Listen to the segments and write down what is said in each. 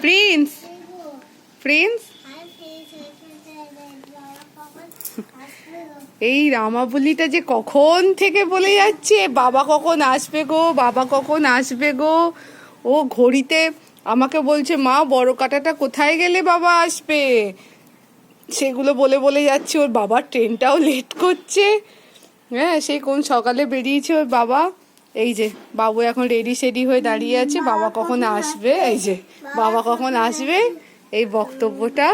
Prince Prince এই রামাবলিটা যে কখন থেকে বলে যাচ্ছে বাবা কখন আসবে গো, বাবা কখন আসবে গো। ও ঘড়িতে আমাকে বলছে মা বড় কাঁটাটা কোথায় গেলে বাবা আসবে, সেগুলো বলে বলে যাচ্ছে। ওর বাবার ট্রেনটাও লেট করছে। হ্যাঁ, সেই কোন সকালে বেরিয়েছে ওর বাবা। এই যে বাবু এখন রেডি সেডি হয়ে দাঁড়িয়ে আছে, বাবা কখন আসবে। এই যে বাবা কখন আসবে এই বক্তব্যটা।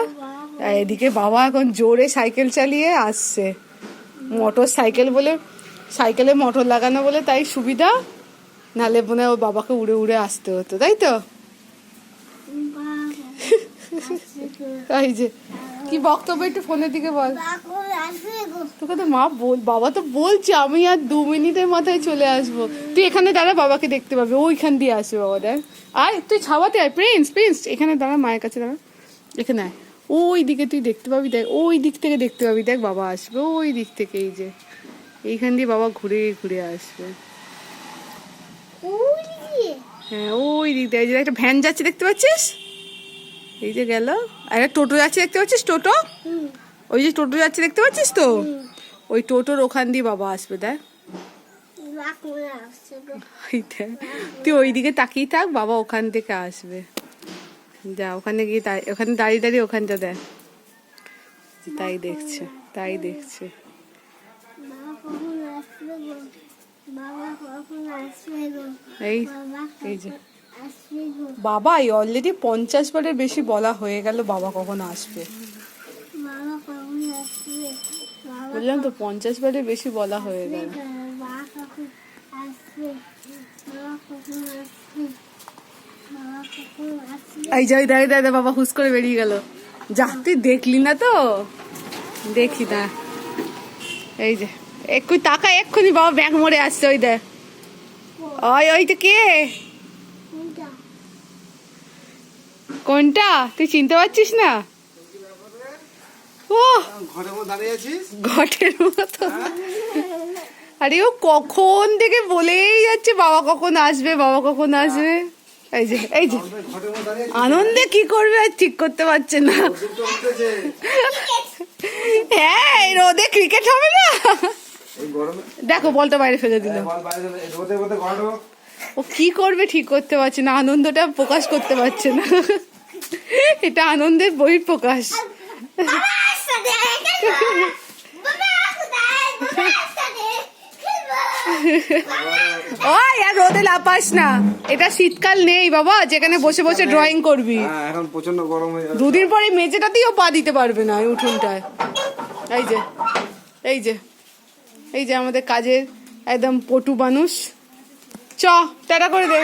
এদিকে বাবা এখন জোরে সাইকেল চালিয়ে আসছে, মোটর সাইকেল বলে, সাইকেলে মোটর লাগানো বলে তাই সুবিধা, নাহলে মনে হয় ওর বাবাকে উড়ে উড়ে আসতে হতো, তাই তো। এই যে কি বক্তব্য একটু ফোনের দিকে বল। তোকে তো মা বল, বাবা তো বলছে আমি আর 2 মিনিটের মাথায় চলে আসবো। তুই এখানে দাঁড়া, বাবাকে দেখতে পাবি, ওইখান দিয়ে আসবে বাবা। দেখ আয়, তুই ছাওয়াতে আয়। প্রিন্স প্রিন্স এখানে দাঁড়া, মায়ের কাছে দাঁড়া, এখানে আয়। ওই দিকে তুই দেখতে পাবি, দেখ ওই দিক থেকে দেখতে পাবি, দেখ বাবা আসবে ওই দিক থেকে। এই যে এইখান দিয়ে বাবা ঘুরে ঘুরে আসবে। হ্যাঁ ওই দিক দিয়ে, এই যে একটা ভ্যান যাচ্ছে দেখতে পাচ্ছিস, এই যে গেল। আর একটা টোটো যাচ্ছে দেখতে পাচ্ছিস, টোটো, ওই যে টোটো যাচ্ছে দেখতে পাচ্ছিস তো, ওই টোটোর ওখান দিয়ে বাবা আসবে। দেখ তুই ওইদিকে তাকিয়ে থাক, বাবা ওখান থেকে আসবে। যা ওখানে গিয়ে ওখানে দাঁড়িয়ে দাঁড়িয়ে ওখানটা দেখ, তাই দেখছে তাই দেখছে। এই এই যে বাবা অলরেডি 50 বারের বেশি বলা হয়ে গেল বাবা কখন আসবে। বললাম তো 50 বারের বেশি বলা হয়ে গেল। এই যাই দাঁড়িয়ে দাঁড়িয়ে বাবা হুস করে বেরিয়ে গেল। যা তুই দেখলি না তো, দেখি না। এই যে এক্ষুনি তাকা, এক্ষুনি বাবা ব্যাগ মোড়ে আসছে। ওই দেখ, ওই তো কে, কোনটা তুই চিনতে পারছিস না? ও ঘটের মতো। আরে ও কখন থেকে বলেই যাচ্ছে বাবা কখন আসবে, বাবা কখন আসবে। এই যে এই যে আনন্দে কি করবে আর ঠিক করতে পারছে না। হ্যাঁ রোদে ক্রিকেট হবে না, দেখো বলটা বাইরে ফেলে দিল। ও কি করবে ঠিক করতে পারছে না, আনন্দটা প্রকাশ করতে পারছে না। এটা আনন্দের বহিঃপ্রকাশ। ওই আর রোদে লাপাস না, এটা শীতকাল নেই বাবা যেখানে বসে বসে ড্রয়িং করবি। এখন প্রচন্ড গরম হয়ে যাচ্ছে। 2 দিন পরে মেঝেটাতেও পা দিতে পারবে না এই উঠোনটায়। এই যে এই যে এই যে আমাদের কাজের একদম পটু মানুষ। চ টাটা করে দে।